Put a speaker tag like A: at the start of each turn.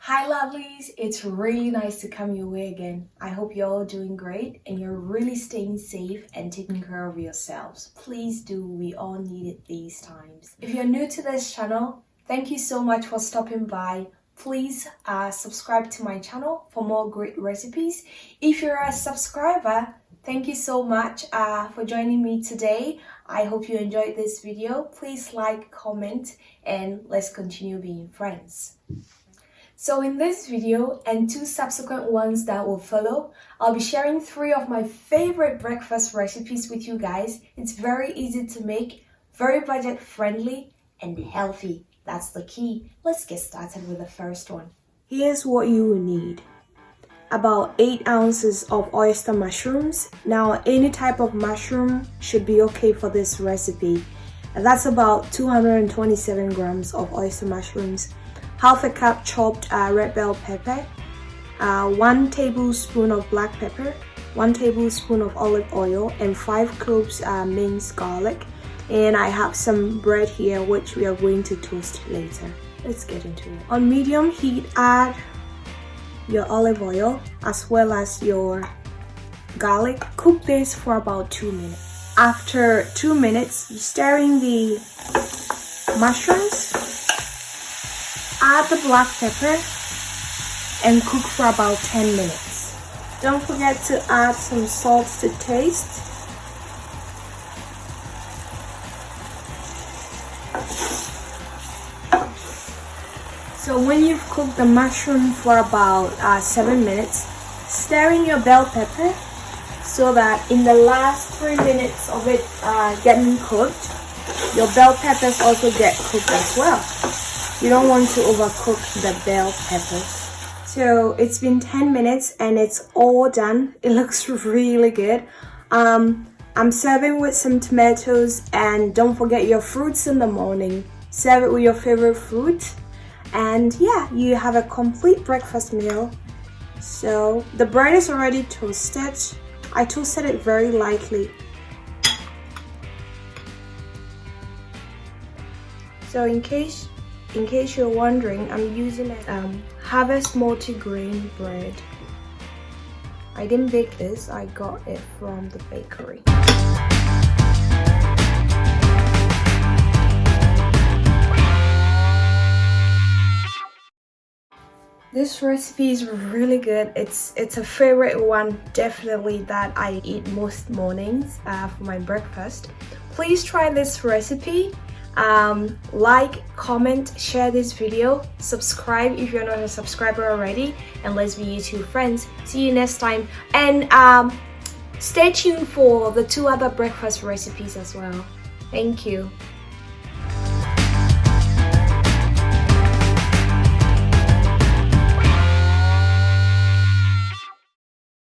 A: Hi lovelies, it's really nice to come your way again. I hope you're all doing great and you're really staying safe and taking care of yourselves. Please do, we all need it these times. If you're new to this channel, thank you so much for stopping by. Please subscribe to my channel for more great recipes. If you're a subscriber, thank you so much for joining me today. I hope you enjoyed this video. Please like, comment, and let's continue being friends. So in this video and two subsequent ones that will follow, I'll be sharing 3 of my favorite breakfast recipes with you guys. It's very easy to make, very budget friendly, and healthy. That's the key. Let's get started with the first one. Here's what you will need. About 8 ounces of oyster mushrooms. Now any type of mushroom should be okay for this recipe. That's about 227 grams of oyster mushrooms. Half a cup chopped red bell pepper, 1 tablespoon of black pepper, 1 tablespoon of olive oil, and 5 cloves minced garlic. And I have some bread here which we are going to toast later. Let's get into it. On medium heat, add your olive oil as well as your garlic. Cook this for about 2 minutes. After 2 minutes, you stir in the mushrooms. Add the black pepper and cook for about 10 minutes. Don't forget to add some salt to taste. So when you've cooked the mushroom for about 7 minutes, stir in your bell pepper so that in the last 3 minutes of it getting cooked, your bell peppers also get cooked as well. You don't want to overcook the bell peppers. So it's been 10 minutes and it's all done. It looks really good. I'm serving with some tomatoes, and don't forget your fruits in the morning. Serve it with your favorite fruit. And yeah, you have a complete breakfast meal. So the bread is already toasted. I toasted it very lightly. So in case you're wondering, I'm using a Harvest multi-grain bread. I didn't bake this, I got it from the bakery. This recipe is really good. It's a favorite one, definitely, that I eat most mornings for my breakfast. Please try this recipe. Like, comment, share this video, subscribe if you're not a subscriber already, and let's be YouTube friends. See you next time, and stay tuned for the 2 other breakfast recipes as well. Thank you.